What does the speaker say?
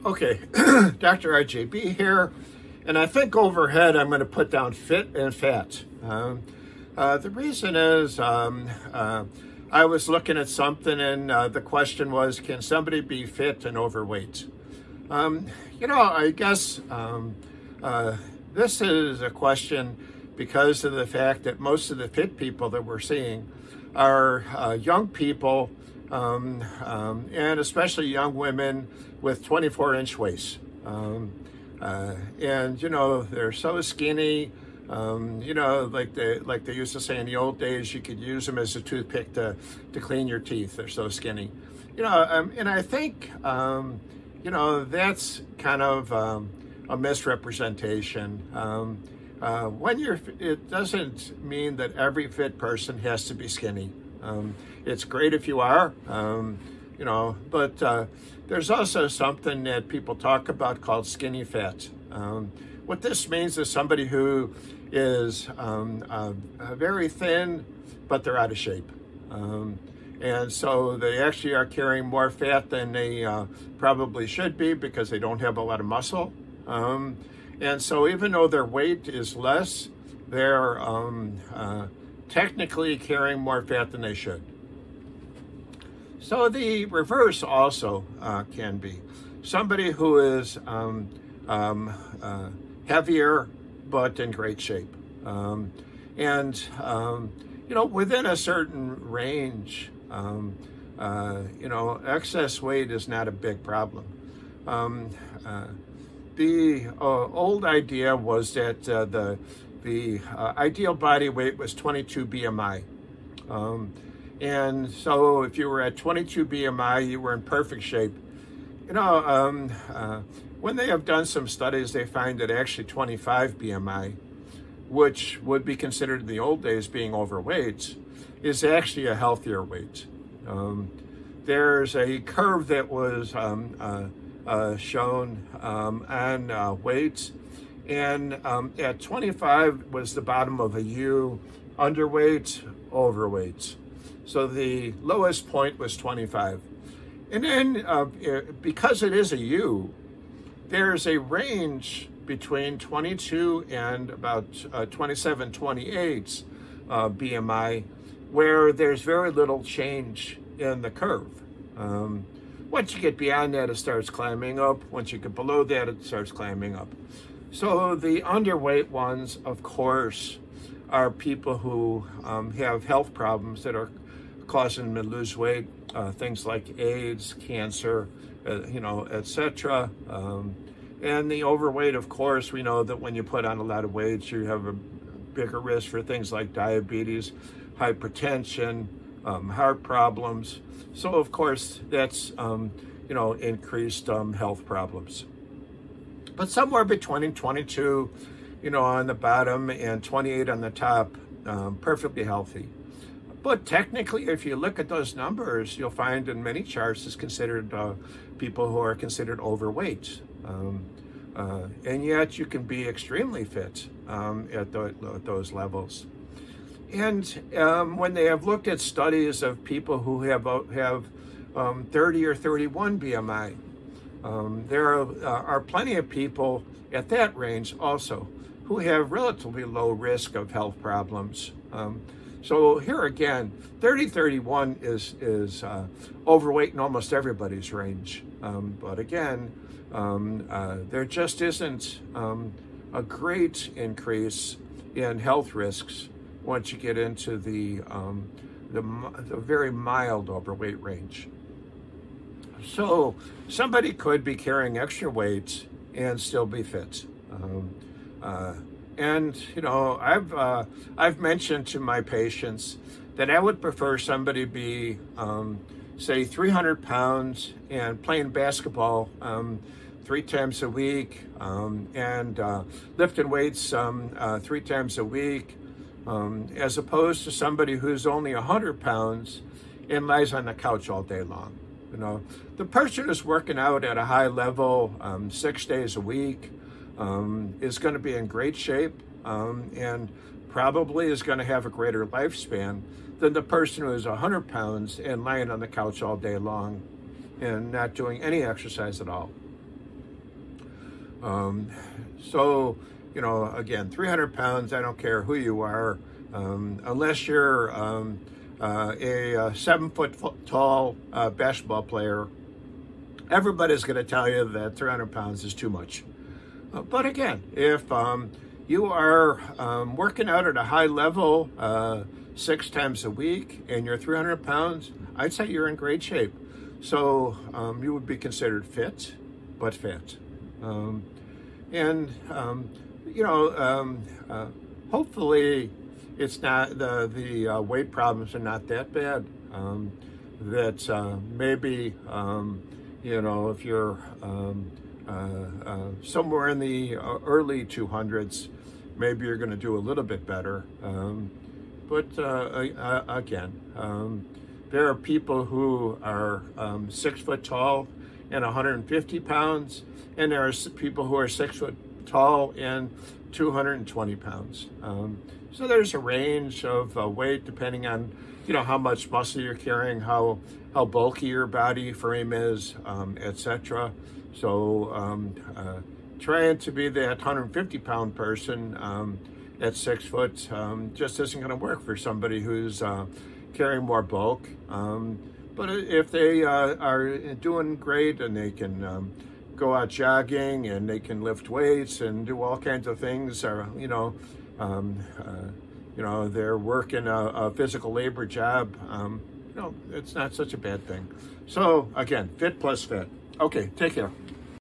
Okay, Dr. RJB here, and I think overhead I'm going to put down fit and fat. The reason is I was looking at something and the question was, can somebody be fit and overweight? I guess this is a question because of the fact that most of the fit people that we're seeing are young people, and especially young women with 24-inch waists. And they're so skinny, like they used to say in the old days, you could use them as a toothpick to clean your teeth. They're so skinny. And I think, that's kind of a misrepresentation. It doesn't mean that every fit person has to be skinny. It's great if you are, but there's also something that people talk about called skinny fat. What this means is somebody who is very thin, but they're out of shape. And so they actually are carrying more fat than they probably should be because they don't have a lot of muscle. And so even though their weight is less, they're technically carrying more fat than they should. So the reverse also can be somebody who is heavier but in great shape. Within a certain range, excess weight is not a big problem. The old idea was that the ideal body weight was 22 BMI. And so if you were at 22 BMI, you were in perfect shape. When they have done some studies, they find that actually 25 BMI, which would be considered in the old days being overweight, is actually a healthier weight. There's a curve that was shown on weight, and at 25 was the bottom of a U, underweight, overweight. So the lowest point was 25. And then because it is a U, there's a range between 22 and about 27, 28 BMI, where there's very little change in the curve. Once you get beyond that, it starts climbing up. Once you get below that, it starts climbing up. So the underweight ones, of course, are people who have health problems that are causing them to lose weight, things like AIDS, cancer, etc. And the overweight, of course, we know that when you put on a lot of weight, you have a bigger risk for things like diabetes, hypertension, heart problems. So, of course, that's, increased health problems. But somewhere between 22, on the bottom and 28 on the top, perfectly healthy. But technically, if you look at those numbers, you'll find in many charts is considered people who are considered overweight. And yet you can be extremely fit at those levels. And when they have looked at studies of people who have 30 or 31 BMI, there are plenty of people at that range also who have relatively low risk of health problems. So here again, 30-31 is overweight in almost everybody's range. But again, there just isn't a great increase in health risks once you get into the very mild overweight range. So somebody could be carrying extra weight and still be fit. I've mentioned to my patients that I would prefer somebody be, say, 300 pounds and playing basketball 3 times a week, and lifting weights 3 times a week, as opposed to somebody who's only 100 pounds and lies on the couch all day long. The person who's working out at a high level 6 days a week is going to be in great shape and probably is going to have a greater lifespan than the person who is 100 pounds and lying on the couch all day long and not doing any exercise at all. So, you know, again, 300 pounds, I don't care who you are, unless you're a 7-foot tall basketball player, everybody's going to tell you that 300 pounds is too much. But again, if you are working out at a high level 6 times a week and you're 300 pounds, I'd say you're in great shape. So you would be considered fit, but fat. You know, hopefully it's not, the weight problems are not that bad. That maybe, you know, if you're somewhere in the early 200s, maybe you're going to do a little bit better. But again, there are people who are 6 foot tall and 150 pounds, and there are people who are 6 foot tall and 220 pounds. So there's a range of weight depending on, you know, how much muscle you're carrying, how bulky your body frame is, etc. So trying to be that 150 pound person at 6 foot just isn't going to work for somebody who's carrying more bulk. But if they are doing great and they can go out jogging and they can lift weights and do all kinds of things, or you know, they're working a physical labor job, you know, it's not such a bad thing. So again, fit plus fit. Okay, take care.